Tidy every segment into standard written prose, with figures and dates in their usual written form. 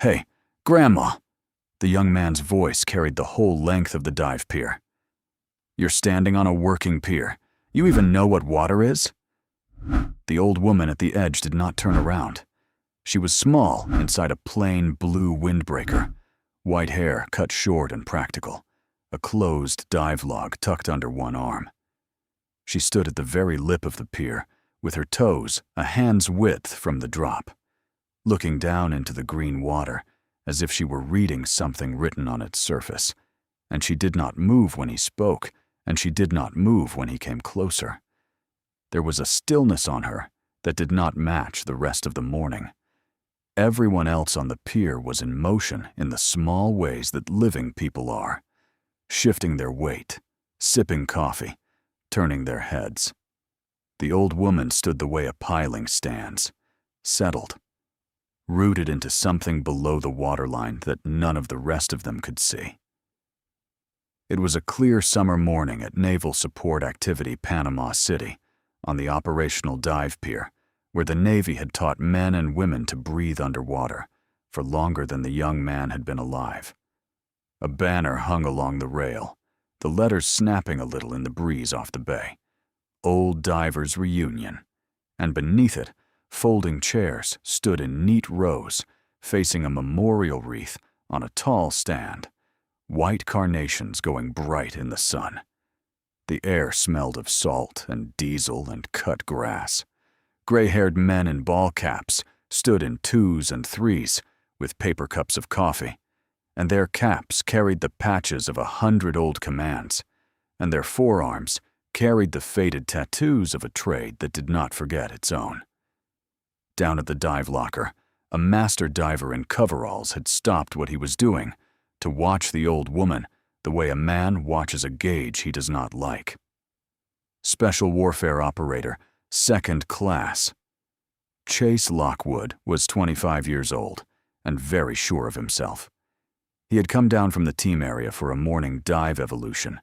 "Hey, Grandma!" The young man's voice carried the whole length of the dive pier. "You're standing on a working pier. You even know what water is?" The old woman at the edge did not turn around. She was small inside a plain blue windbreaker, white hair cut short and practical, a closed dive log tucked under one arm. She stood at the very lip of the pier, with her toes a hand's width from the drop, looking down into the green water as if she were reading something written on its surface, and she did not move when he spoke, and she did not move when he came closer. There was a stillness on her that did not match the rest of the morning. Everyone else on the pier was in motion in the small ways that living people are, shifting their weight, sipping coffee, turning their heads. The old woman stood the way a piling stands, settled, rooted into something below the waterline that none of the rest of them could see. It was a clear summer morning at Naval Support Activity Panama City, on the operational dive pier, where the Navy had taught men and women to breathe underwater for longer than the young man had been alive. A banner hung along the rail, the letters snapping a little in the breeze off the bay. Old Divers Reunion. And beneath it, folding chairs stood in neat rows, facing a memorial wreath on a tall stand, white carnations going bright in the sun. The air smelled of salt and diesel and cut grass. Gray-haired men in ball caps stood in twos and threes with paper cups of coffee, and their caps carried the patches of 100 old commands, and their forearms carried the faded tattoos of a trade that did not forget its own. Down at the dive locker, a master diver in coveralls had stopped what he was doing to watch the old woman the way a man watches a gauge he does not like. Special Warfare Operator, Second Class. Chase Lockwood was 25 years old and very sure of himself. He had come down from the team area for a morning dive evolution,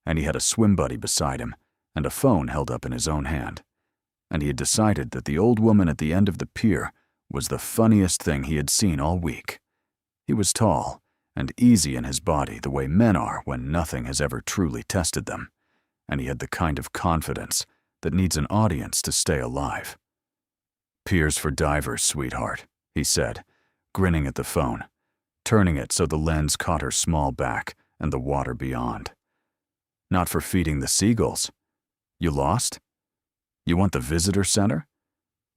and he had a swim buddy beside him and a phone held up in his own hand. And he had decided that the old woman at the end of the pier was the funniest thing he had seen all week. He was tall and easy in his body the way men are when nothing has ever truly tested them, and he had the kind of confidence that needs an audience to stay alive. "Piers for divers, sweetheart," he said, grinning at the phone, turning it so the lens caught her small back and the water beyond. "Not for feeding the seagulls. You lost? You want the visitor center?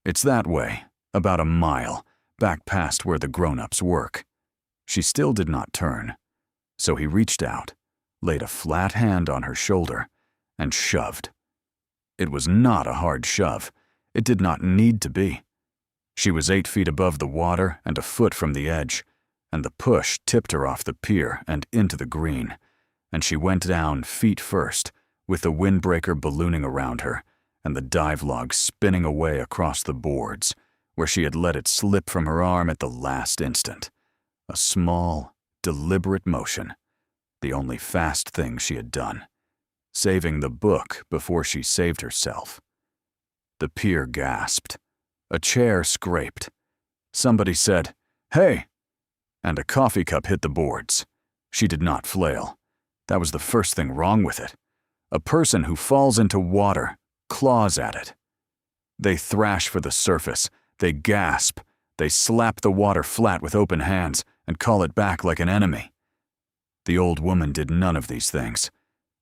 It's that way, about a mile, back past where the grown-ups work." She still did not turn, so he reached out, laid a flat hand on her shoulder, and shoved. It was not a hard shove. It did not need to be. She was 8 feet above the water and a foot from the edge, and the push tipped her off the pier and into the green, and she went down feet first, with the windbreaker ballooning around her and the dive log spinning away across the boards, where she had let it slip from her arm at the last instant. A small, deliberate motion, the only fast thing she had done, saving the book before she saved herself. The pier gasped. A chair scraped. Somebody said, "Hey!" and a coffee cup hit the boards. She did not flail. That was the first thing wrong with it. A person who falls into water claws at it. They thrash for the surface. They gasp. They slap the water flat with open hands and call it back like an enemy. The old woman did none of these things.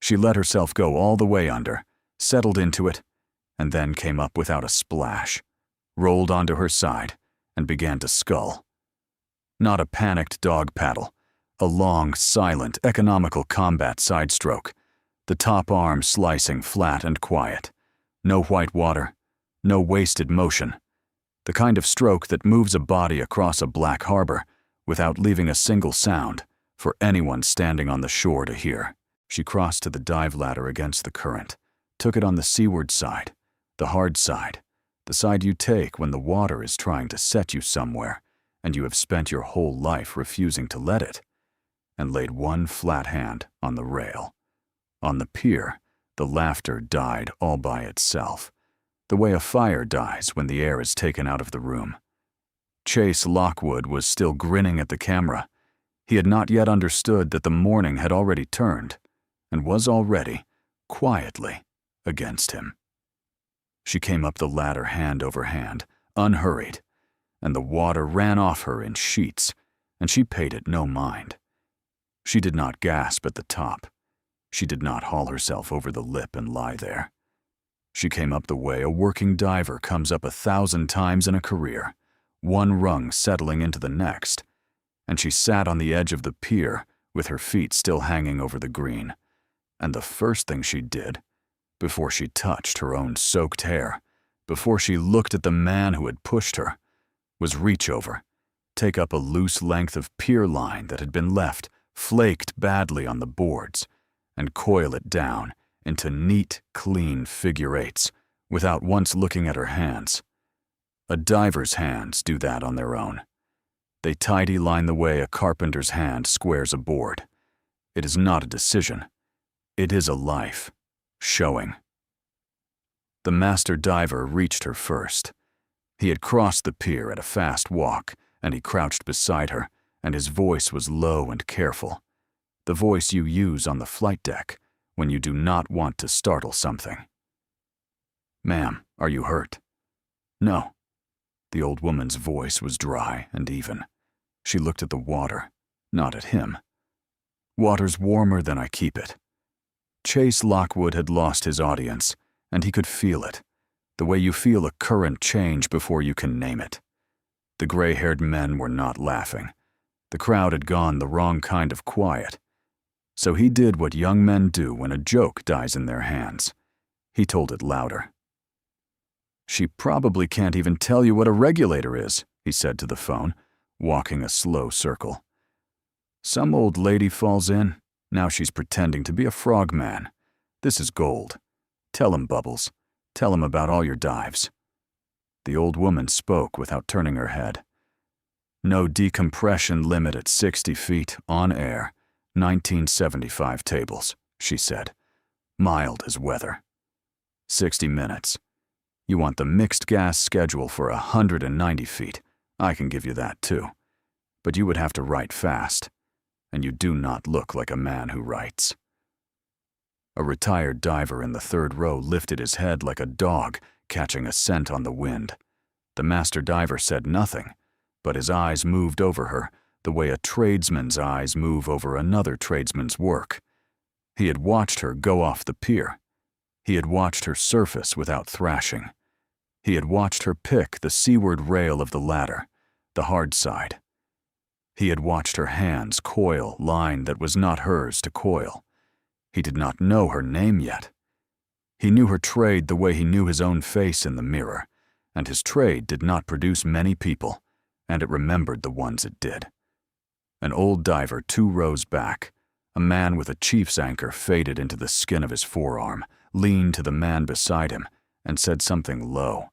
She let herself go all the way under, settled into it, and then came up without a splash, rolled onto her side, and began to scull. Not a panicked dog paddle, a long, silent, economical combat side stroke, the top arm slicing flat and quiet. No white water, no wasted motion. The kind of stroke that moves a body across a black harbor without leaving a single sound for anyone standing on the shore to hear. She crossed to the dive ladder against the current, took it on the seaward side, the hard side, the side you take when the water is trying to set you somewhere and you have spent your whole life refusing to let it, and laid one flat hand on the rail. On the pier, the laughter died all by itself, the way a fire dies when the air is taken out of the room. Chase Lockwood was still grinning at the camera. He had not yet understood that the morning had already turned and was already, quietly, against him. She came up the ladder hand over hand, unhurried, and the water ran off her in sheets, and she paid it no mind. She did not gasp at the top. She did not haul herself over the lip and lie there. She came up the way a working diver comes up 1,000 times in a career, one rung settling into the next, and she sat on the edge of the pier with her feet still hanging over the green. And the first thing she did, before she touched her own soaked hair, before she looked at the man who had pushed her, was reach over, take up a loose length of pier line that had been left flaked badly on the boards, and coil it down into neat, clean figure eights without once looking at her hands. A diver's hands do that on their own. They tidy line the way a carpenter's hand squares a board. It is not a decision. It is a life, showing. The master diver reached her first. He had crossed the pier at a fast walk, and he crouched beside her, and his voice was low and careful. The voice you use on the flight deck when you do not want to startle something. "Ma'am, are you hurt?" "No." The old woman's voice was dry and even. She looked at the water, not at him. "Water's warmer than I keep it." Chase Lockwood had lost his audience, and he could feel it, the way you feel a current change before you can name it. The gray-haired men were not laughing. The crowd had gone the wrong kind of quiet. So he did what young men do when a joke dies in their hands. He told it louder. "She probably can't even tell you what a regulator is," he said to the phone, walking a slow circle. "Some old lady falls in. Now she's pretending to be a frogman. This is gold. Tell him, Bubbles. Tell him about all your dives." The old woman spoke without turning her head. "No decompression limit at 60 feet, on air, 1975 tables," she said. "Mild as weather. 60 minutes. You want the mixed gas schedule for 190 feet. I can give you that too. But you would have to write fast, and you do not look like a man who writes." A retired diver in the third row lifted his head like a dog catching a scent on the wind. The master diver said nothing, but his eyes moved over her the way a tradesman's eyes move over another tradesman's work. He had watched her go off the pier. He had watched her surface without thrashing. He had watched her pick the seaward rail of the ladder, the hard side. He had watched her hands coil line that was not hers to coil. He did not know her name yet. He knew her trade the way he knew his own face in the mirror, and his trade did not produce many people, and it remembered the ones it did. An old diver 2 rows back, a man with a chief's anchor faded into the skin of his forearm, leaned to the man beside him and said something low,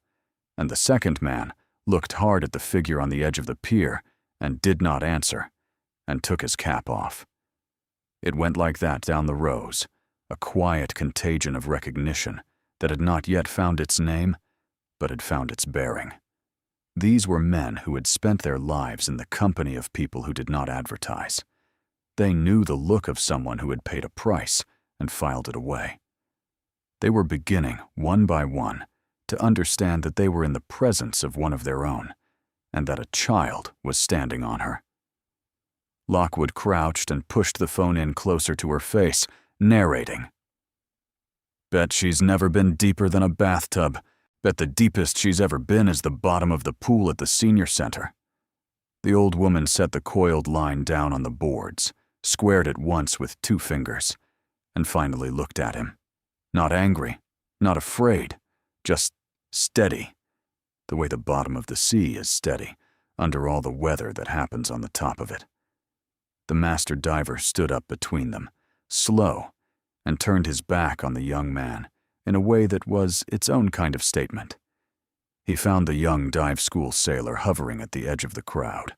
and the second man looked hard at the figure on the edge of the pier and did not answer, and took his cap off. It went like that down the rows, a quiet contagion of recognition that had not yet found its name, but had found its bearing. These were men who had spent their lives in the company of people who did not advertise. They knew the look of someone who had paid a price and filed it away. They were beginning, one by one, to understand that they were in the presence of one of their own, and that a child was standing on her. Lockwood crouched and pushed the phone in closer to her face, narrating. "Bet she's never been deeper than a bathtub. Bet the deepest she's ever been is the bottom of the pool at the senior center." The old woman set the coiled line down on the boards, squared it once with 2 fingers, and finally looked at him. Not angry, not afraid, just steady, the way the bottom of the sea is steady, under all the weather that happens on the top of it. The master diver stood up between them, slow, and turned his back on the young man in a way that was its own kind of statement. He found the young dive school sailor hovering at the edge of the crowd,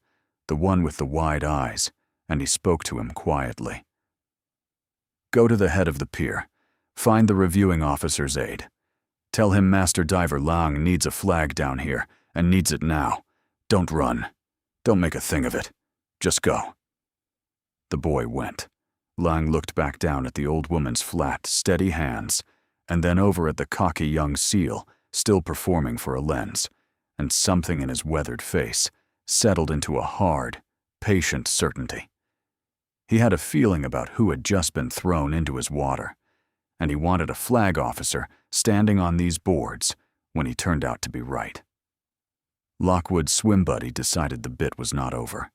the one with the wide eyes, and he spoke to him quietly. "Go to the head of the pier. Find the reviewing officer's aide. Tell him Master Diver Lang needs a flag down here, and needs it now. Don't run. Don't make a thing of it. Just go." The boy went. Lang looked back down at the old woman's flat, steady hands, and then over at the cocky young seal, still performing for a lens, and something in his weathered face settled into a hard, patient certainty. He had a feeling about who had just been thrown into his water, and he wanted a flag officer standing on these boards when he turned out to be right. Lockwood's swim buddy decided the bit was not over.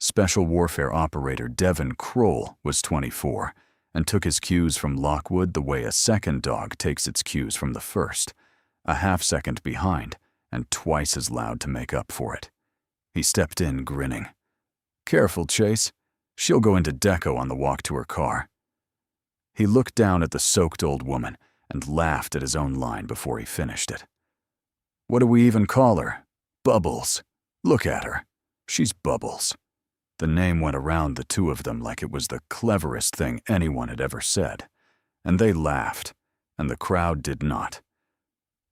Special Warfare Operator Devin Kroll was 24 and took his cues from Lockwood the way a second dog takes its cues from the first, a half-second behind and twice as loud to make up for it. He stepped in, grinning. "Careful, Chase. She'll go into deco on the walk to her car." He looked down at the soaked old woman and laughed at his own line before he finished it. "What do we even call her? Bubbles. Look at her. She's Bubbles." The name went around the two of them like it was the cleverest thing anyone had ever said, and they laughed, and the crowd did not.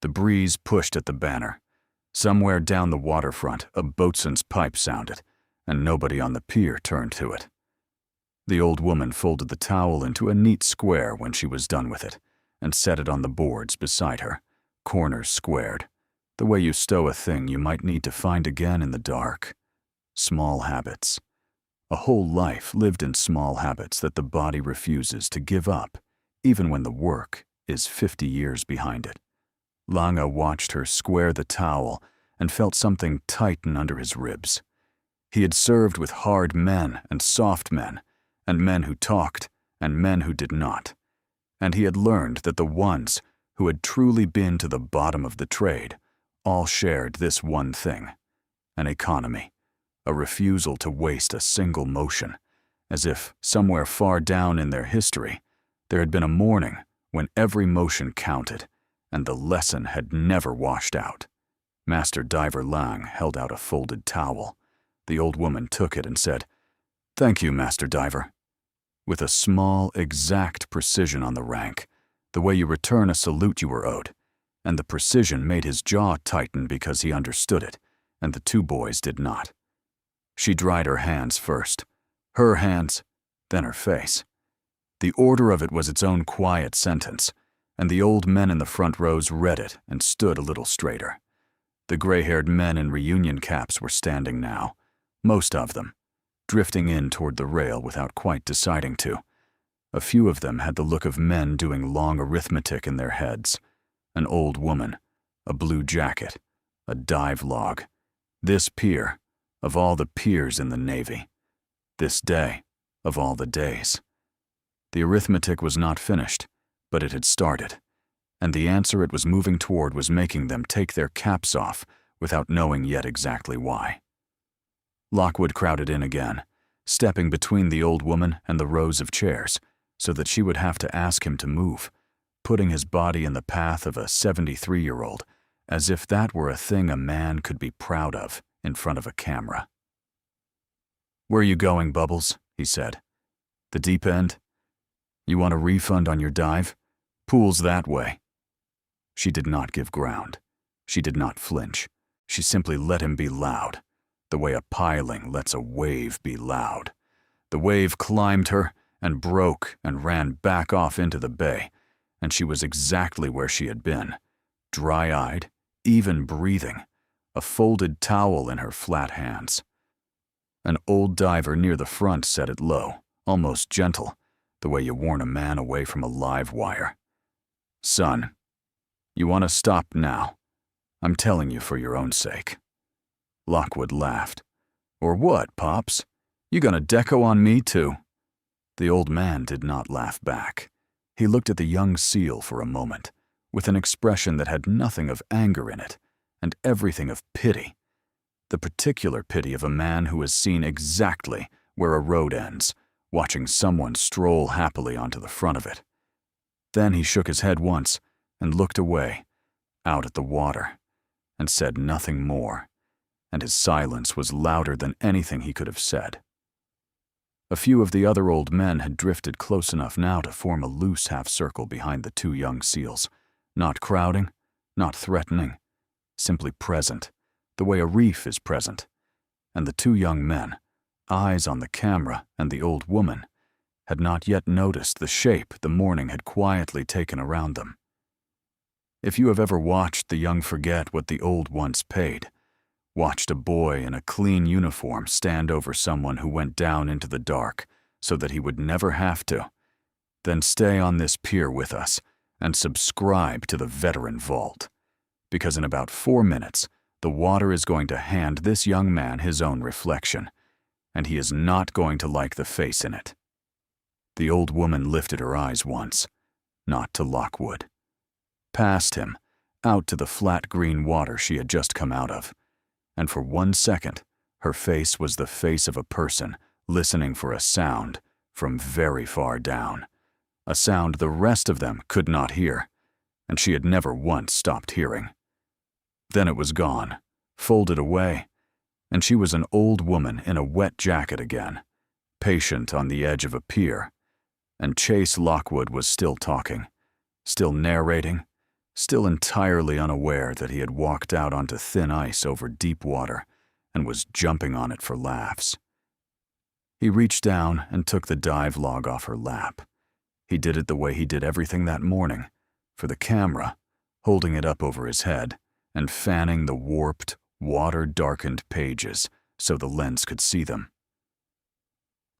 The breeze pushed at the banner. Somewhere down the waterfront, a boatswain's pipe sounded, and nobody on the pier turned to it. The old woman folded the towel into a neat square when she was done with it, and set it on the boards beside her, corners squared, the way you stow a thing you might need to find again in the dark. Small habits. A whole life lived in small habits that the body refuses to give up, even when the work is 50 years behind it. Langa watched her square the towel and felt something tighten under his ribs. He had served with hard men and soft men, and men who talked and men who did not, and he had learned that the ones who had truly been to the bottom of the trade all shared this one thing: an economy, a refusal to waste a single motion, as if somewhere far down in their history there had been a morning when every motion counted, and the lesson had never washed out. Master Diver Lang held out a folded towel. The old woman took it and said, "Thank you, Master Diver," with a small, exact precision on the rank, the way you return a salute you were owed, and the precision made his jaw tighten because he understood it, and the two boys did not. She dried her hands first, her hands, then her face. The order of it was its own quiet sentence, and the old men in the front rows read it and stood a little straighter. The gray-haired men in reunion caps were standing now, most of them, drifting in toward the rail without quite deciding to. A few of them had the look of men doing long arithmetic in their heads. An old woman, a blue jacket, a dive log. This pier, of all the piers in the Navy. This day, of all the days. The arithmetic was not finished, but it had started, and the answer it was moving toward was making them take their caps off without knowing yet exactly why. Lockwood crowded in again, stepping between the old woman and the rows of chairs so that she would have to ask him to move, putting his body in the path of a 73-year-old, as if that were a thing a man could be proud of in front of a camera. "Where are you going, Bubbles?" he said. "The deep end? You want a refund on your dive? Pool's that way." She did not give ground. She did not flinch. She simply let him be loud, the way a piling lets a wave be loud. The wave climbed her and broke and ran back off into the bay, and she was exactly where she had been, dry-eyed, even breathing, a folded towel in her flat hands. An old diver near the front said it low, almost gentle, the way you warn a man away from a live wire. "Son, you want to stop now. I'm telling you for your own sake." Lockwood laughed. "Or what, Pops? You gonna deco on me, too?" The old man did not laugh back. He looked at the young seal for a moment, with an expression that had nothing of anger in it, and everything of pity. The particular pity of a man who has seen exactly where a road ends, watching someone stroll happily onto the front of it. Then he shook his head once and looked away, out at the water, and said nothing more, and his silence was louder than anything he could have said. A few of the other old men had drifted close enough now to form a loose half-circle behind the two young seals, not crowding, not threatening, simply present, the way a reef is present, and the two young men, eyes on the camera and the old woman, had not yet noticed the shape the morning had quietly taken around them. If you have ever watched the young forget what the old once paid, watched a boy in a clean uniform stand over someone who went down into the dark so that he would never have to, then stay on this pier with us and subscribe to the Veteran Vault, because in about 4 minutes, the water is going to hand this young man his own reflection, and he is not going to like the face in it. The old woman lifted her eyes once, not to Lockwood. Past him, out to the flat green water she had just come out of, and for 1 second, her face was the face of a person listening for a sound from very far down, a sound the rest of them could not hear, and she had never once stopped hearing. Then it was gone, folded away, and she was an old woman in a wet jacket again, patient on the edge of a pier, and Chase Lockwood was still talking, still narrating, still entirely unaware that he had walked out onto thin ice over deep water and was jumping on it for laughs. He reached down and took the dive log off her lap. He did it the way he did everything that morning, for the camera, holding it up over his head and fanning the warped, water-darkened pages so the lens could see them.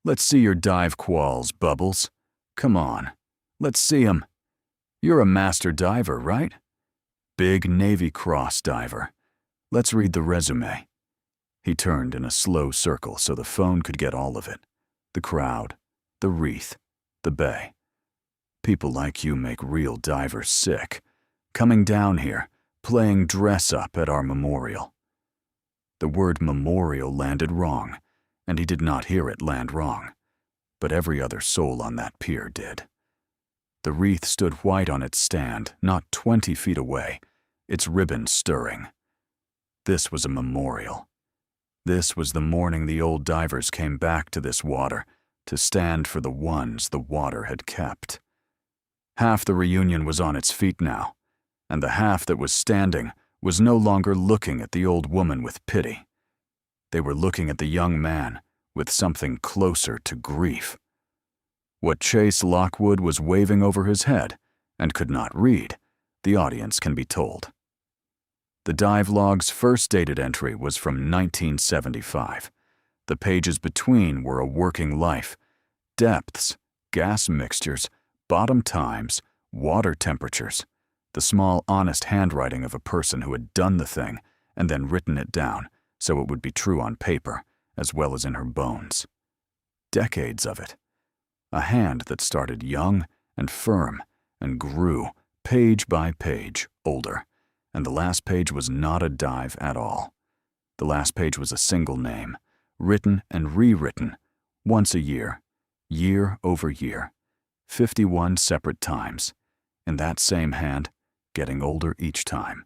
"Let's see your dive quals, Bubbles. Come on, let's see 'em. You're a master diver, right? Big Navy Cross diver. Let's read the resume." He turned in a slow circle so the phone could get all of it. The crowd, the wreath, the bay. People like you make real divers sick. Coming down here, playing dress-up at our memorial. The word memorial landed wrong, and he did not hear it land wrong, but every other soul on that pier did. The wreath stood white on its stand, not 20 feet away, its ribbon stirring. This was a memorial. This was the morning the old divers came back to this water to stand for the ones the water had kept. Half the reunion was on its feet now, and the half that was standing was no longer looking at the old woman with pity. They were looking at the young man with something closer to grief. What Chase Lockwood was waving over his head and could not read, the audience can be told. The dive log's first dated entry was from 1975. The pages between were a working life, depths, gas mixtures, bottom times, water temperatures, the small, honest handwriting of a person who had done the thing and then written it down so it would be true on paper as well as in her bones. Decades of it. A hand that started young and firm and grew, page by page, older, and the last page was not a dive at all. The last page was a single name, written and rewritten, once a year, year over year, 51 separate times, in that same hand, getting older each time.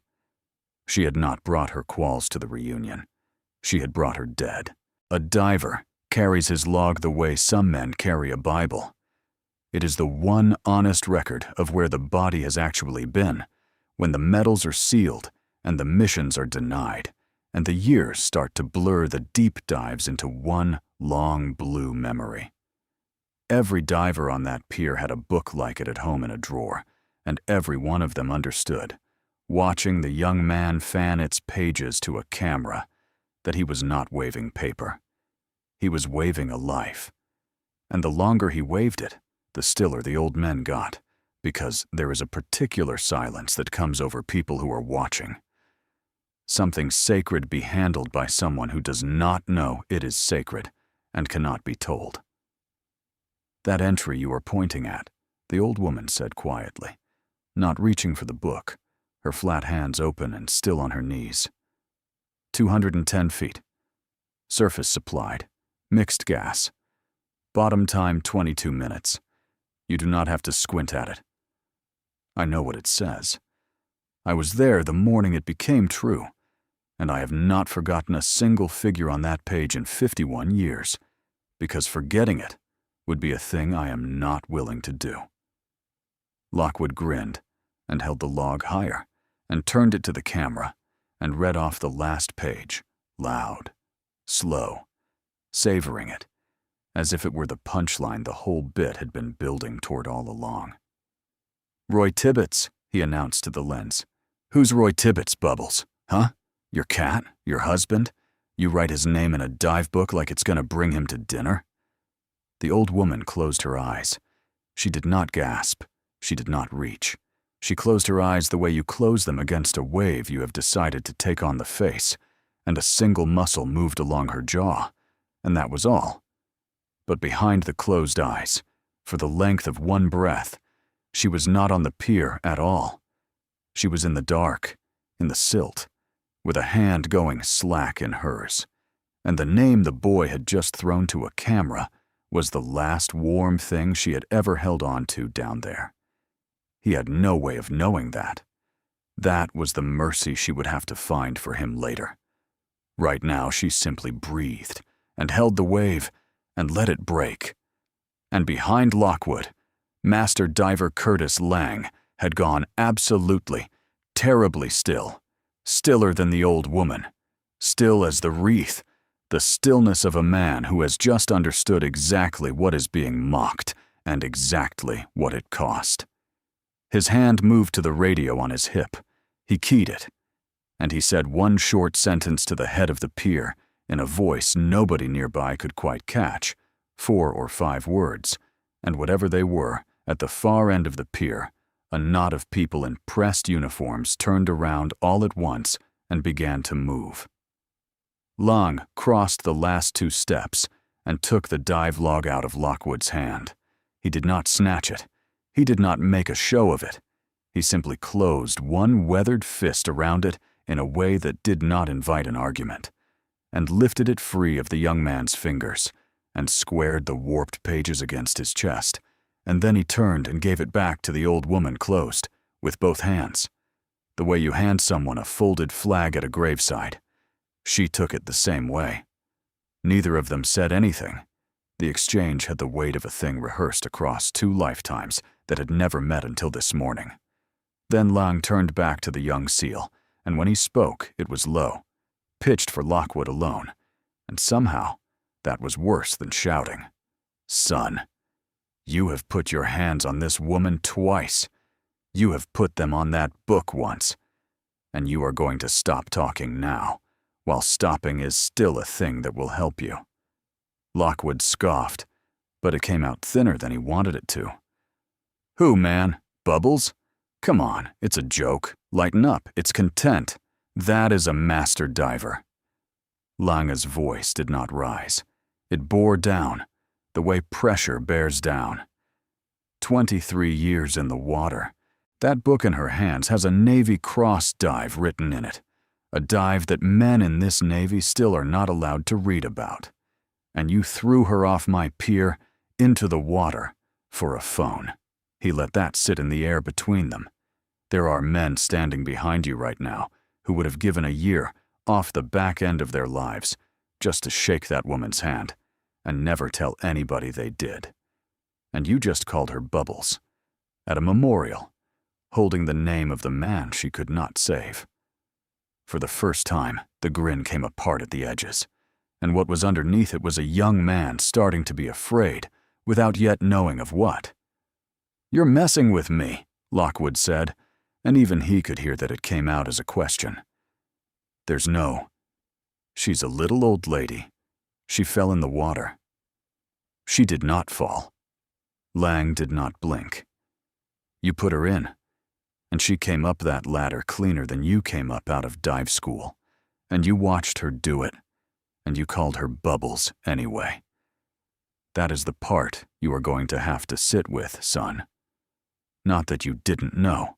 She had not brought her quals to the reunion. She had brought her dead. A diver carries his log the way some men carry a Bible. It is the one honest record of where the body has actually been, when the medals are sealed and the missions are denied, and the years start to blur the deep dives into one long blue memory. Every diver on that pier had a book like it at home in a drawer, and every one of them understood, watching the young man fan its pages to a camera, that he was not waving paper. He was waving a life. And the longer he waved it, the stiller the old men got, because there is a particular silence that comes over people who are watching. Something sacred be handled by someone who does not know it is sacred and cannot be told. "That entry you are pointing at," the old woman said quietly, not reaching for the book, her flat hands open and still on her knees. 210 feet. Surface supplied. Mixed gas. Bottom time 22 minutes. You do not have to squint at it. I know what it says. I was there the morning it became true, and I have not forgotten a single figure on that page in 51 years, because forgetting it would be a thing I am not willing to do. Lockwood grinned and held the log higher and turned it to the camera and read off the last page, loud, slow, savoring it, as if it were the punchline the whole bit had been building toward all along. "Roy Tibbets," he announced to the lens. "Who's Roy Tibbets, Bubbles? Huh? Your cat? Your husband? You write his name in a dive book like it's gonna bring him to dinner?" The old woman closed her eyes. She did not gasp. She did not reach. She closed her eyes the way you close them against a wave you have decided to take on the face, and a single muscle moved along her jaw, and that was all. But behind the closed eyes, for the length of one breath, she was not on the pier at all. She was in the dark, in the silt, with a hand going slack in hers, and the name the boy had just thrown to a camera was the last warm thing she had ever held on to down there. He had no way of knowing that. That was the mercy she would have to find for him later. Right now she simply breathed and held the wave and let it break. And behind Lockwood, Master Diver Curtis Lang had gone absolutely, terribly still, stiller than the old woman, still as the wreath, the stillness of a man who has just understood exactly what is being mocked and exactly what it cost. His hand moved to the radio on his hip. He keyed it, and he said one short sentence to the head of the pier in a voice nobody nearby could quite catch, 4 or 5 words, and whatever they were, at the far end of the pier, a knot of people in pressed uniforms turned around all at once and began to move. Lang crossed the last 2 steps and took the dive log out of Lockwood's hand. He did not snatch it. He did not make a show of it. He simply closed one weathered fist around it in a way that did not invite an argument, and lifted it free of the young man's fingers, and squared the warped pages against his chest, and then he turned and gave it back to the old woman closed, with both hands, the way you hand someone a folded flag at a graveside. She took it the same way. Neither of them said anything. The exchange had the weight of a thing rehearsed across 2 lifetimes that had never met until this morning. Then Lang turned back to the young SEAL, and when he spoke, it was low, pitched for Lockwood alone, and somehow that was worse than shouting. "Son, you have put your hands on this woman twice. You have put them on that book once, and you are going to stop talking now, while stopping is still a thing that will help you." Lockwood scoffed, but it came out thinner than he wanted it to. "Who, man? Bubbles? Come on, it's a joke. Lighten up, it's content. That is a master diver." Lange's voice did not rise. It bore down, the way pressure bears down. 23 years in the water. That book in her hands has a Navy Cross dive written in it, a dive that men in this Navy still are not allowed to read about. And you threw her off my pier into the water for a phone. He let that sit in the air between them. There are men standing behind you right now who would have given a year off the back end of their lives just to shake that woman's hand and never tell anybody they did. And you just called her Bubbles, at a memorial, holding the name of the man she could not save. For the first time, the grin came apart at the edges, and what was underneath it was a young man starting to be afraid, without yet knowing of what. "You're messing with me," Lockwood said, and even he could hear that it came out as a question. "There's no. She's a little old lady. She fell in the water." She did not fall. Lang did not blink. You put her in, and she came up that ladder cleaner than you came up out of dive school, and you watched her do it, and you called her Bubbles anyway. That is the part you are going to have to sit with, son. Not that you didn't know,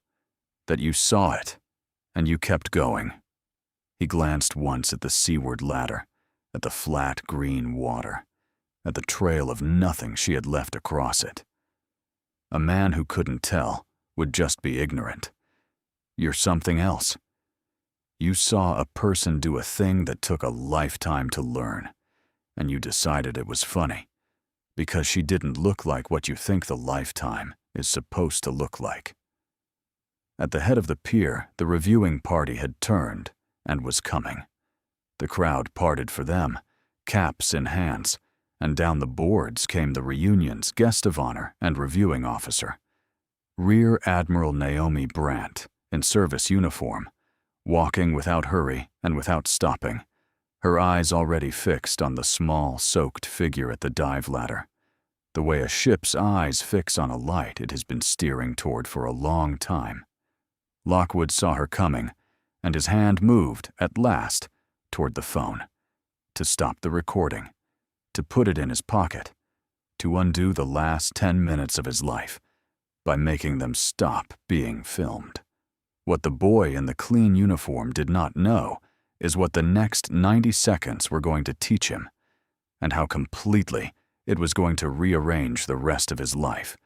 that you saw it, and you kept going. He glanced once at the seaward ladder, at the flat green water, at the trail of nothing she had left across it. A man who couldn't tell would just be ignorant. You're something else. You saw a person do a thing that took a lifetime to learn, and you decided it was funny, because she didn't look like what you think the lifetime is supposed to look like. At the head of the pier, the reviewing party had turned and was coming. The crowd parted for them, caps in hands, and down the boards came the reunion's guest of honor and reviewing officer, Rear Admiral Naomi Brandt, in service uniform, walking without hurry and without stopping, her eyes already fixed on the small, soaked figure at the dive ladder, the way a ship's eyes fix on a light it has been steering toward for a long time. Lockwood saw her coming, and his hand moved, at last, toward the phone, to stop the recording, to put it in his pocket, to undo the last 10 minutes of his life by making them stop being filmed. What the boy in the clean uniform did not know is what the next 90 seconds were going to teach him, and how completely it was going to rearrange the rest of his life.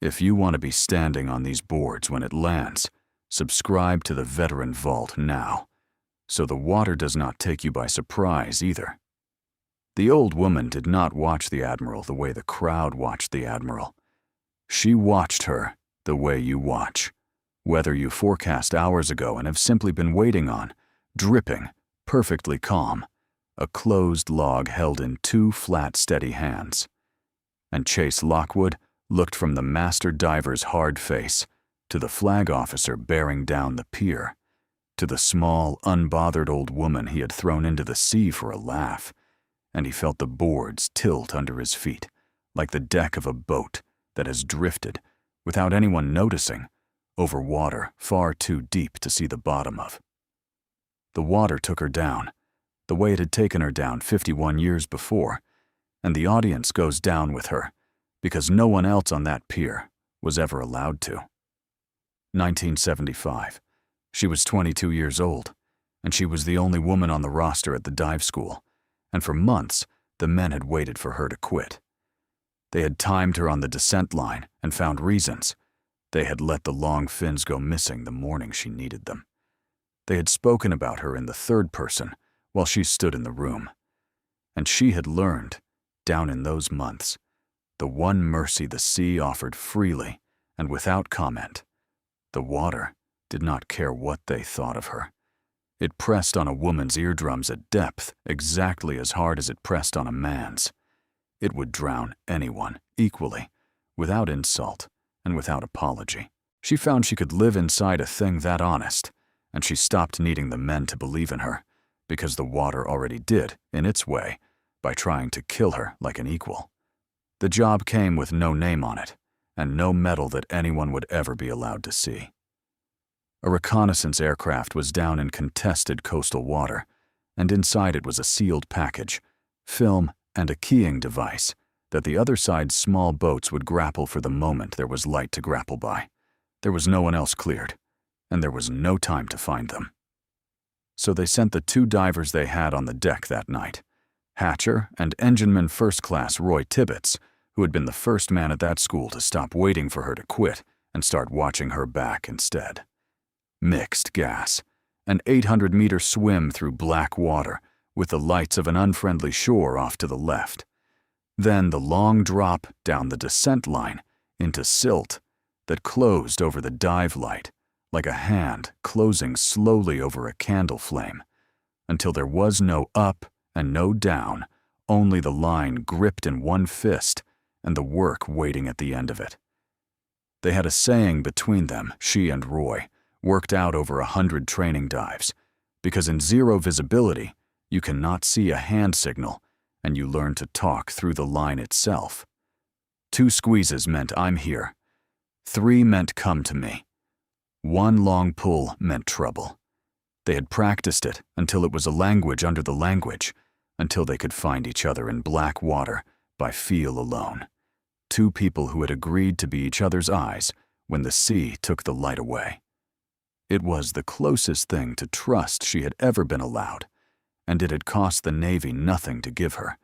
If you want to be standing on these boards when it lands, subscribe to the Veteran Vault now, so the water does not take you by surprise either. The old woman did not watch the Admiral the way the crowd watched the Admiral. She watched her the way you watch, whether you forecast hours ago and have simply been waiting on, dripping, perfectly calm, a closed log held in 2 flat, steady hands. And Chase Lockwood looked from the master diver's hard face to the flag officer bearing down the pier, to the small, unbothered old woman he had thrown into the sea for a laugh, and he felt the boards tilt under his feet, like the deck of a boat that has drifted, without anyone noticing, over water far too deep to see the bottom of. The water took her down, the way it had taken her down 51 years before, and the audience goes down with her, because no one else on that pier was ever allowed to. 1975. She was 22 years old, and she was the only woman on the roster at the dive school, and for months the men had waited for her to quit. They had timed her on the descent line and found reasons. They had let the long fins go missing the morning she needed them. They had spoken about her in the third person while she stood in the room. And she had learned, down in those months, the one mercy the sea offered freely and without comment. The water did not care what they thought of her. It pressed on a woman's eardrums at depth exactly as hard as it pressed on a man's. It would drown anyone equally, without insult and without apology. She found she could live inside a thing that honest, and she stopped needing the men to believe in her, because the water already did, in its way, by trying to kill her like an equal. The job came with no name on it, and no medal that anyone would ever be allowed to see. A reconnaissance aircraft was down in contested coastal water, and inside it was a sealed package, film, and a keying device that the other side's small boats would grapple for the moment there was light to grapple by. There was no one else cleared, and there was no time to find them. So they sent the 2 divers they had on the deck that night, Hatcher and Engineman First Class Roy Tibbets, who had been the first man at that school to stop waiting for her to quit and start watching her back instead. Mixed gas, an 800-meter swim through black water with the lights of an unfriendly shore off to the left. Then the long drop down the descent line into silt that closed over the dive light like a hand closing slowly over a candle flame, until there was no up and no down, only the line gripped in one fist and the work waiting at the end of it. They had a saying between them, she and Roy, worked out over 100 training dives, because in zero visibility, you cannot see a hand signal, and you learn to talk through the line itself. 2 squeezes meant I'm here. 3 meant come to me. 1 long pull meant trouble. They had practiced it until it was a language under the language, until they could find each other in black water by feel alone. 2 people who had agreed to be each other's eyes when the sea took the light away. It was the closest thing to trust she had ever been allowed, and it had cost the Navy nothing to give her,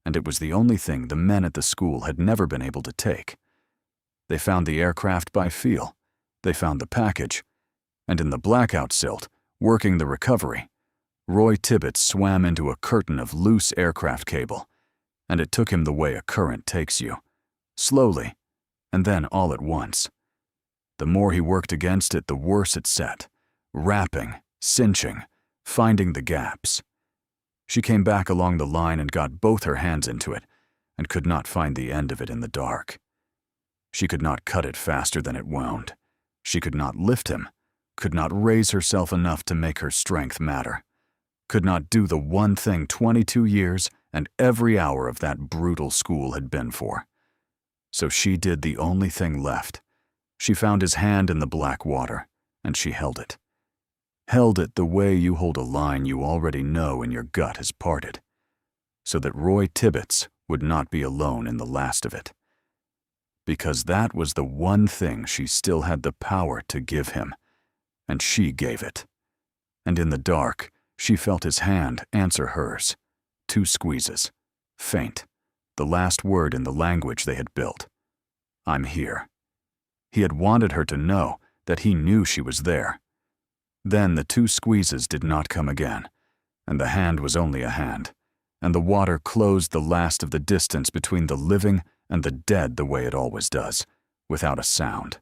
and it was the only thing the men at the school had never been able to take. They found the aircraft by feel. They found the package, and in the blackout silt, working the recovery, Roy Tibbets swam into a curtain of loose aircraft cable, and it took him the way a current takes you, slowly, and then all at once. The more he worked against it, the worse it set, wrapping, cinching, finding the gaps. She came back along the line and got both her hands into it, and could not find the end of it in the dark. She could not cut it faster than it wound. She could not lift him, could not raise herself enough to make her strength matter, could not do the one thing 22 years and every hour of that brutal school had been for. So she did the only thing left. She found his hand in the black water, and she held it. Held it the way you hold a line you already know in your gut has parted, so that Roy Tibbets would not be alone in the last of it. Because that was the one thing she still had the power to give him, and she gave it. And in the dark, she felt his hand answer hers. 2 squeezes. Faint. The last word in the language they had built. I'm here. He had wanted her to know that he knew she was there. Then the 2 squeezes did not come again, and the hand was only a hand, and the water closed the last of the distance between the living and the dead the way it always does, without a sound.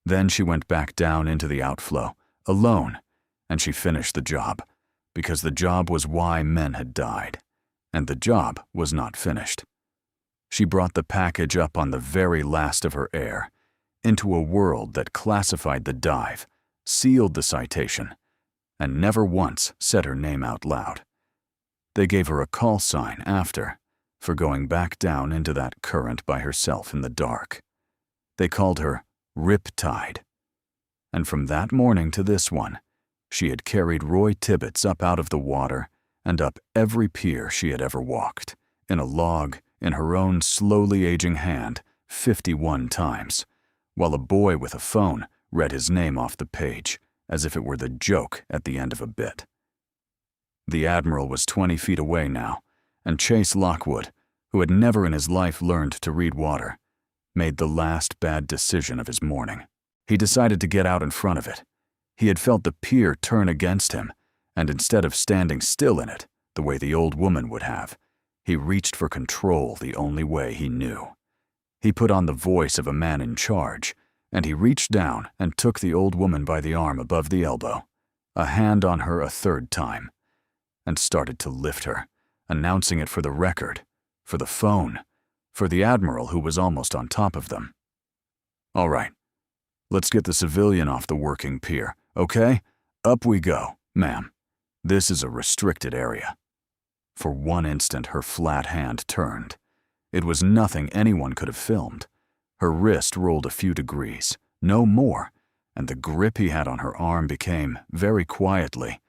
Then she went back down into the outflow, alone, and she finished the job, because the job was why men had died, and the job was not finished. She brought the package up on the very last of her air, into a world that classified the dive, sealed the citation, and never once said her name out loud. They gave her a call sign after, for going back down into that current by herself in the dark. They called her Riptide. And from that morning to this one, she had carried Roy Tibbets up out of the water and up every pier she had ever walked, in a log, in her own slowly aging hand, 51 times, while a boy with a phone read his name off the page, as if it were the joke at the end of a bit. The Admiral was 20 feet away now, and Chase Lockwood, who had never in his life learned to read water, made the last bad decision of his morning. He decided to get out in front of it. He had felt the pier turn against him, and instead of standing still in it, the way the old woman would have, he reached for control the only way he knew. He put on the voice of a man in charge, and he reached down and took the old woman by the arm above the elbow, a hand on her a 3rd time, and started to lift her, announcing it for the record, for the phone, for the Admiral who was almost on top of them. All right, let's get the civilian off the working pier, okay? Up we go, ma'am. This is a restricted area. For one instant, her flat hand turned. It was nothing anyone could have filmed. Her wrist rolled a few degrees, no more, and the grip he had on her arm became, very quietly,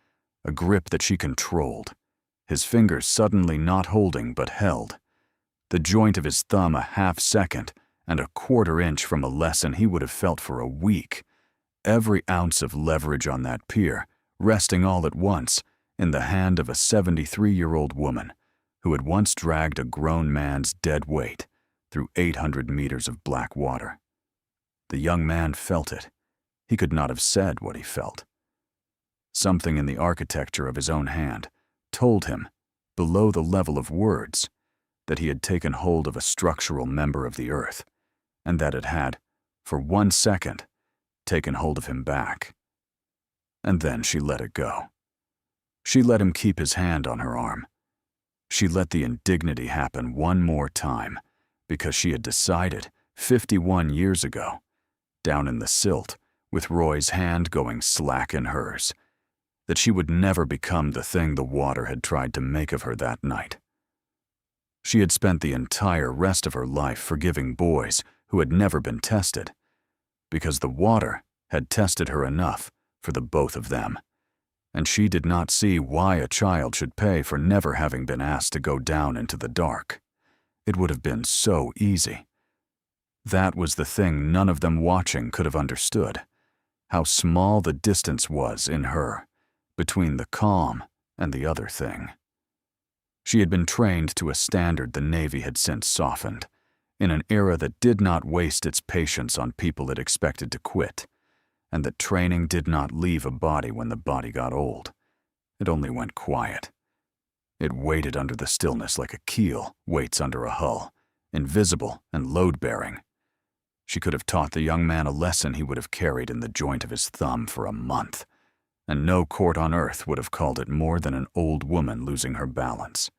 a grip that she controlled, his fingers suddenly not holding but held, the joint of his thumb a half second and a 1/4 inch from a lesson he would have felt for a week, every ounce of leverage on that pier, resting all at once in the hand of a 73-year-old woman who had once dragged a grown man's dead weight through 800 meters of black water. The young man felt it. He could not have said what he felt. Something in the architecture of his own hand told him, below the level of words, that he had taken hold of a structural member of the earth, and that it had, for 1 second, taken hold of him back. And then she let it go. She let him keep his hand on her arm. She let the indignity happen one more time, because she had decided, 51 years ago, down in the silt, with Roy's hand going slack in hers, that she would never become the thing the water had tried to make of her that night. She had spent the entire rest of her life forgiving boys who had never been tested, because the water had tested her enough for the both of them, and she did not see why a child should pay for never having been asked to go down into the dark. It would have been so easy. That was the thing none of them watching could have understood, how small the distance was in her between the calm and the other thing. She had been trained to a standard the Navy had since softened, in an era that did not waste its patience on people it expected to quit, and that training did not leave a body when the body got old. It only went quiet. It waited under the stillness like a keel waits under a hull, invisible and load-bearing. She could have taught the young man a lesson he would have carried in the joint of his thumb for a month, and no court on earth would have called it more than an old woman losing her balance.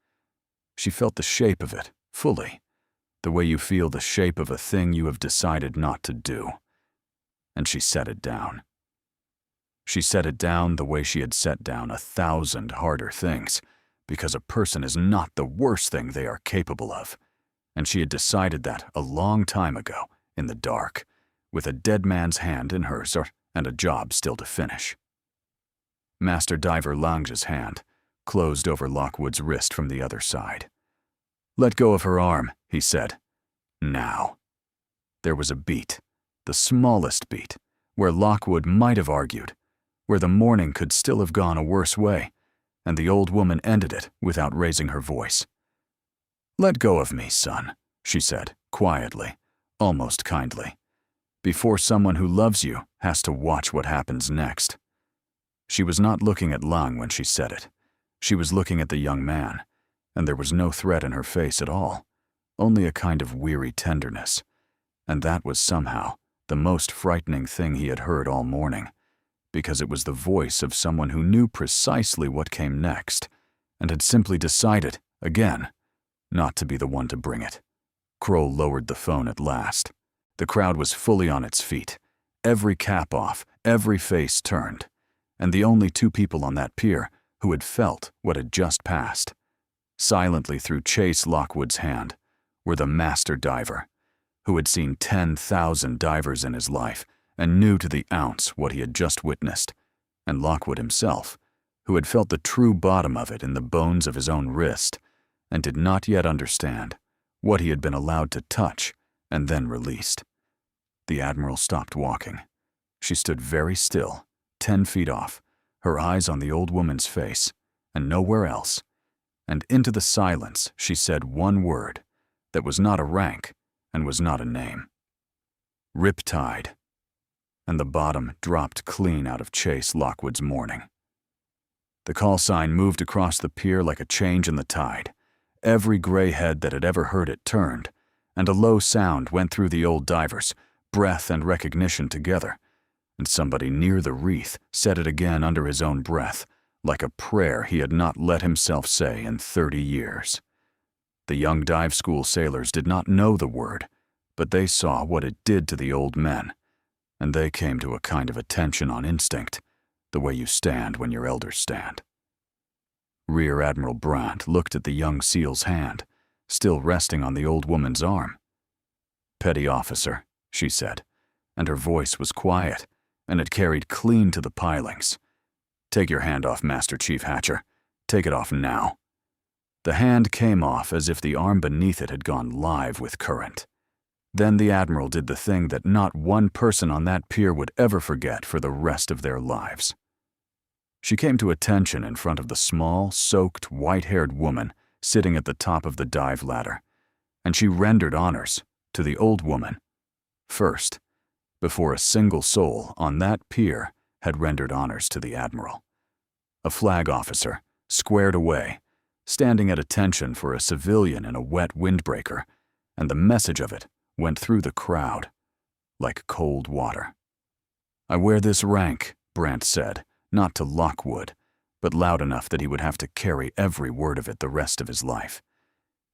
She felt the shape of it, fully, the way you feel the shape of a thing you have decided not to do. And she set it down. She set it down the way she had set down 1,000 harder things, because a person is not the worst thing they are capable of. And she had decided that a long time ago, in the dark, with a dead man's hand in hers and a job still to finish. Master Diver Lange's hand closed over Lockwood's wrist from the other side. "Let go of her arm," he said. "Now." There was a beat, the smallest beat, where Lockwood might have argued, where the morning could still have gone a worse way, and the old woman ended it without raising her voice. "Let go of me, son," she said, quietly, almost kindly, "before someone who loves you has to watch what happens next." She was not looking at Lange when she said it. She was looking at the young man, and there was no threat in her face at all, only a kind of weary tenderness, and that was somehow the most frightening thing he had heard all morning, because it was the voice of someone who knew precisely what came next, and had simply decided, again, not to be the one to bring it. Kroll lowered the phone at last. The crowd was fully on its feet, every cap off, every face turned, and the only two people on that pier who had felt what had just passed, silently through Chase Lockwood's hand, were the master diver, who had seen 10,000 divers in his life and knew to the ounce what he had just witnessed, and Lockwood himself, who had felt the true bottom of it in the bones of his own wrist, and did not yet understand what he had been allowed to touch and then released. The Admiral stopped walking. She stood very still, 10 feet off, her eyes on the old woman's face, and nowhere else, and into the silence she said one word that was not a rank and was not a name. "Riptide," and the bottom dropped clean out of Chase Lockwood's morning. The call sign moved across the pier like a change in the tide. Every gray head that had ever heard it turned, and a low sound went through the old divers, breath and recognition together, and somebody near the wreath said it again under his own breath, like a prayer he had not let himself say in 30 years. The young dive school sailors did not know the word, but they saw what it did to the old men, and they came to a kind of attention on instinct, the way you stand when your elders stand. Rear Admiral Brandt looked at the young SEAL's hand, still resting on the old woman's arm. "Petty officer," she said, and her voice was quiet, and it carried clean to the pilings. "Take your hand off, Master Chief Hatcher. Take it off now." The hand came off as if the arm beneath it had gone live with current. Then the Admiral did the thing that not one person on that pier would ever forget for the rest of their lives. She came to attention in front of the small, soaked, white-haired woman sitting at the top of the dive ladder, and she rendered honors to the old woman first, before a single soul on that pier had rendered honors to the Admiral. A flag officer, squared away, standing at attention for a civilian in a wet windbreaker, and the message of it went through the crowd like cold water. "I wear this rank," Brandt said, not to Lockwood, but loud enough that he would have to carry every word of it the rest of his life,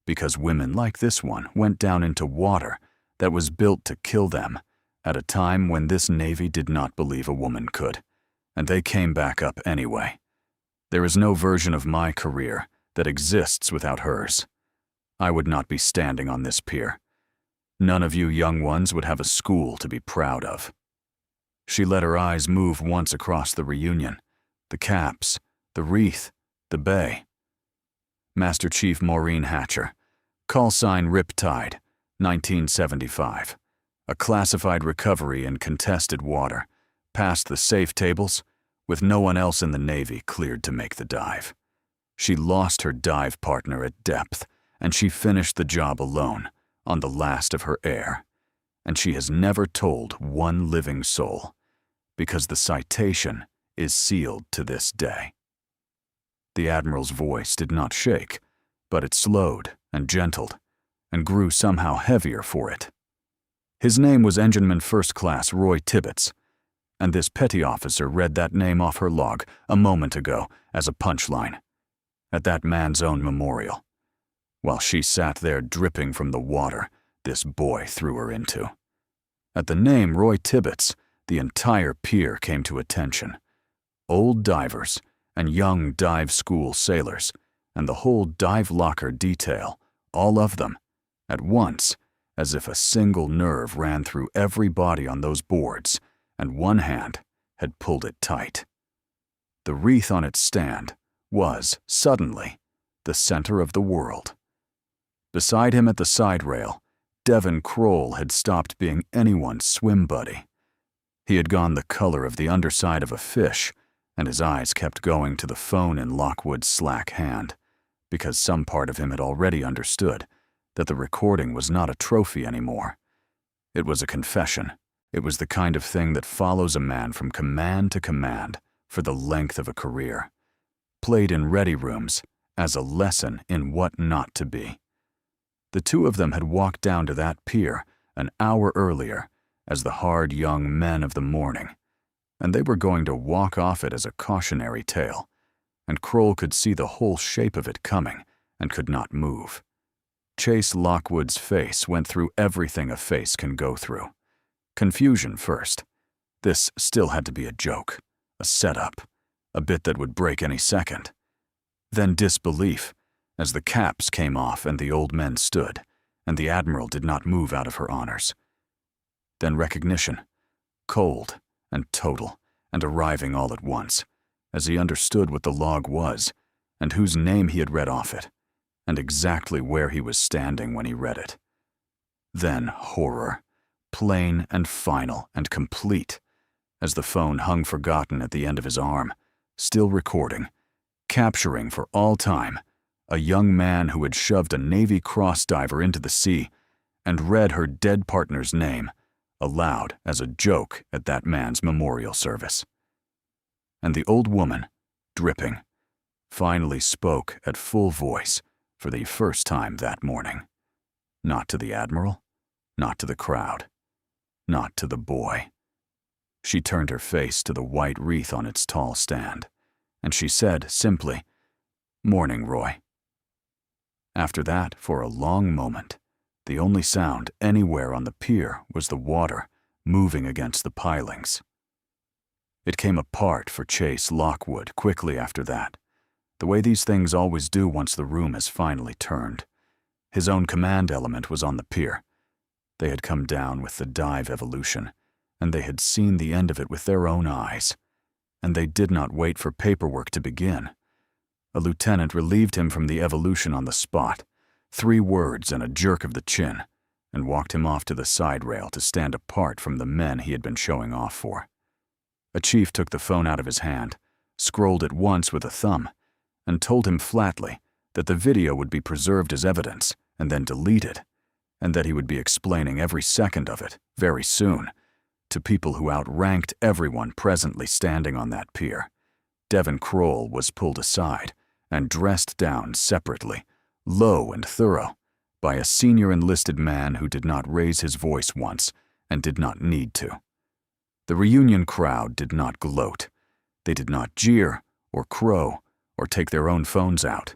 because women like this one went down into water that was built to kill them at a time when this Navy did not believe a woman could, and they came back up anyway. There is no version of my career that exists without hers. I would not be standing on this pier. None of you young ones would have a school to be proud of. She let her eyes move once across the reunion, the caps, the wreath, the bay. Master Chief Maureen Hatcher, call sign Riptide, 1975. A classified recovery in contested water, past the safe tables, with no one else in the Navy cleared to make the dive. She lost her dive partner at depth, and she finished the job alone, on the last of her air. And she has never told one living soul, because the citation is sealed to this day. The Admiral's voice did not shake, but it slowed and gentled, and grew somehow heavier for it. His name was Engineman First Class Roy Tibbets, and this petty officer read that name off her log a moment ago as a punchline. At that man's own memorial. While she sat there dripping from the water this boy threw her into. At the name Roy Tibbets, the entire pier came to attention. Old divers and young dive school sailors, and the whole dive locker detail, all of them, at once, as if a single nerve ran through every body on those boards, and one hand had pulled it tight. The wreath on its stand was, suddenly, the center of the world. Beside him at the side rail, Devon Kroll had stopped being anyone's swim buddy. He had gone the color of the underside of a fish, and his eyes kept going to the phone in Lockwood's slack hand, because some part of him had already understood that the recording was not a trophy anymore. It was a confession. It was the kind of thing that follows a man from command to command for the length of a career, played in ready rooms as a lesson in what not to be. The two of them had walked down to that pier an hour earlier as the hard young men of the morning, and they were going to walk off it as a cautionary tale, and Kroll could see the whole shape of it coming and could not move. Chase Lockwood's face went through everything a face can go through. Confusion first. This still had to be a joke, a setup, a bit that would break any second. Then disbelief, as the caps came off and the old men stood, and the Admiral did not move out of her honors. Then recognition, cold and total, and arriving all at once, as he understood what the log was, and whose name he had read off it, and exactly where he was standing when he read it. Then horror, plain and final and complete, as the phone hung forgotten at the end of his arm, still recording, capturing for all time a young man who had shoved a Navy cross diver into the sea and read her dead partner's name aloud as a joke at that man's memorial service. And the old woman, dripping, finally spoke at full voice for the first time that morning. Not to the Admiral, not to the crowd, not to the boy. She turned her face to the white wreath on its tall stand, and she said simply, "Morning, Roy." After that, for a long moment, the only sound anywhere on the pier was the water moving against the pilings. It came apart for Chase Lockwood quickly after that, the way these things always do once the room has finally turned. His own command element was on the pier. They had come down with the dive evolution, and they had seen the end of it with their own eyes, and they did not wait for paperwork to begin. A lieutenant relieved him from the evolution on the spot, 3 words and a jerk of the chin, and walked him off to the side rail to stand apart from the men he had been showing off for. A chief took the phone out of his hand, scrolled it once with a thumb, and told him flatly that the video would be preserved as evidence and then deleted, and that he would be explaining every second of it, very soon, to people who outranked everyone presently standing on that pier. Devon Kroll was pulled aside and dressed down separately, low and thorough, by a senior enlisted man who did not raise his voice once and did not need to. The reunion crowd did not gloat. They did not jeer or crow or take their own phones out.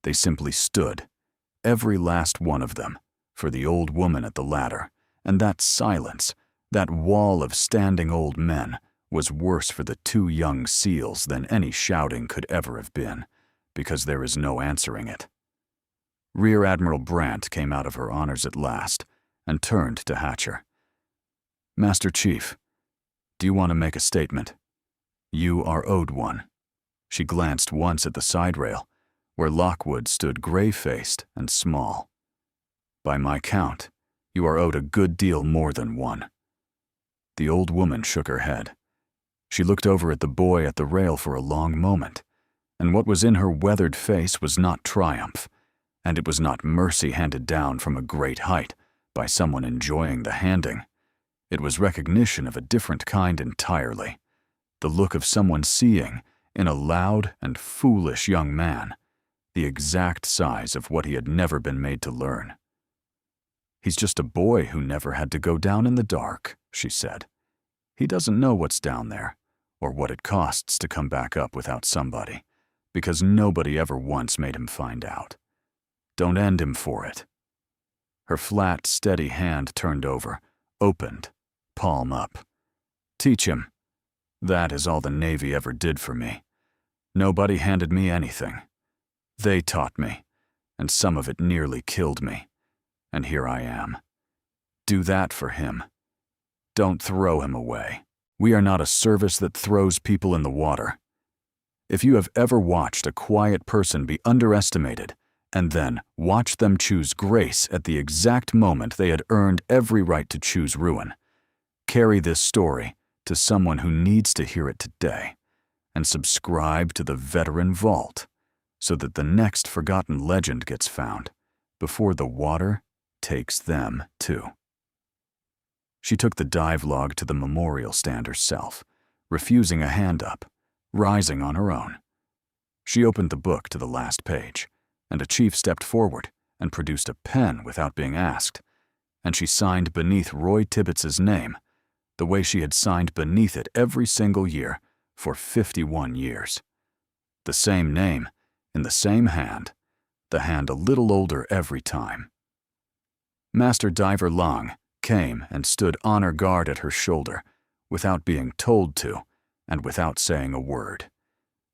They simply stood, every last one of them, for the old woman at the ladder, and that silence, that wall of standing old men, was worse for the 2 young SEALs than any shouting could ever have been, because there is no answering it. Rear Admiral Brandt came out of her honors at last and turned to Hatcher. "Master Chief, do you want to make a statement? You are owed one." She glanced once at the side rail, where Lockwood stood gray-faced and small. "By my count, you are owed a good deal more than one." The old woman shook her head. She looked over at the boy at the rail for a long moment, and what was in her weathered face was not triumph, and it was not mercy handed down from a great height by someone enjoying the handing. It was recognition of a different kind entirely, the look of someone seeing, in a loud and foolish young man, the exact size of what he had never been made to learn. "He's just a boy who never had to go down in the dark," she said. He doesn't know what's down there, or what it costs to come back up without somebody, because nobody ever once made him find out. Don't end him for it. Her flat, steady hand turned over, opened, palm up. Teach him. That is all the Navy ever did for me. Nobody handed me anything. They taught me, and some of it nearly killed me. And here I am. Do that for him. Don't throw him away. We are not a service that throws people in the water. If you have ever watched a quiet person be underestimated, and then watched them choose grace at the exact moment they had earned every right to choose ruin, carry this story to someone who needs to hear it today, and subscribe to the Veteran Vault so that the next forgotten legend gets found before the water takes them too. She took the dive log to the memorial stand herself, refusing a hand up, rising on her own. She opened the book to the last page, and a chief stepped forward and produced a pen without being asked, and she signed beneath Roy Tibbets's name, the way she had signed beneath it every single year for 51 years. The same name, in the same hand, the hand a little older every time. Master Diver Long came and stood honor guard at her shoulder, without being told to, and without saying a word,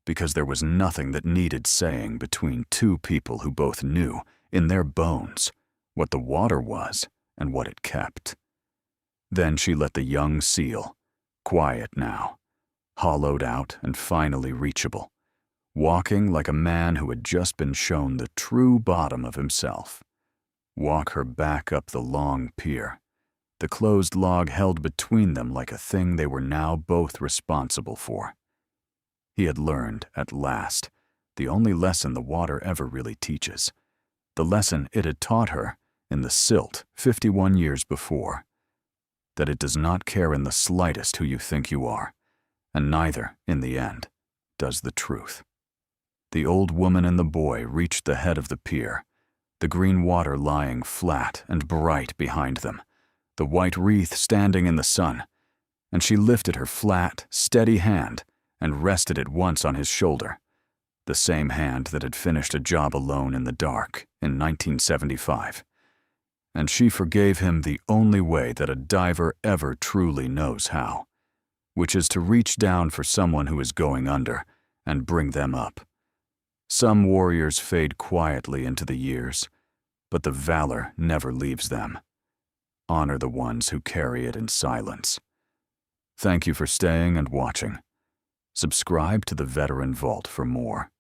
because there was nothing that needed saying between two people who both knew, in their bones, what the water was and what it kept. Then she let the young seal, quiet now, hollowed out and finally reachable, walking like a man who had just been shown the true bottom of himself, walk her back up the long pier, the closed log held between them like a thing they were now both responsible for. He had learned, at last, the only lesson the water ever really teaches, the lesson it had taught her in the silt 51 years before, that it does not care in the slightest who you think you are, and neither, in the end, does the truth. The old woman and the boy reached the head of the pier, the green water lying flat and bright behind them, the white wreath standing in the sun, and she lifted her flat, steady hand and rested it once on his shoulder, the same hand that had finished a job alone in the dark in 1975. And she forgave him the only way that a diver ever truly knows how, which is to reach down for someone who is going under and bring them up. Some warriors fade quietly into the years, but the valor never leaves them. Honor the ones who carry it in silence. Thank you for staying and watching. Subscribe to the Veteran Vault for more.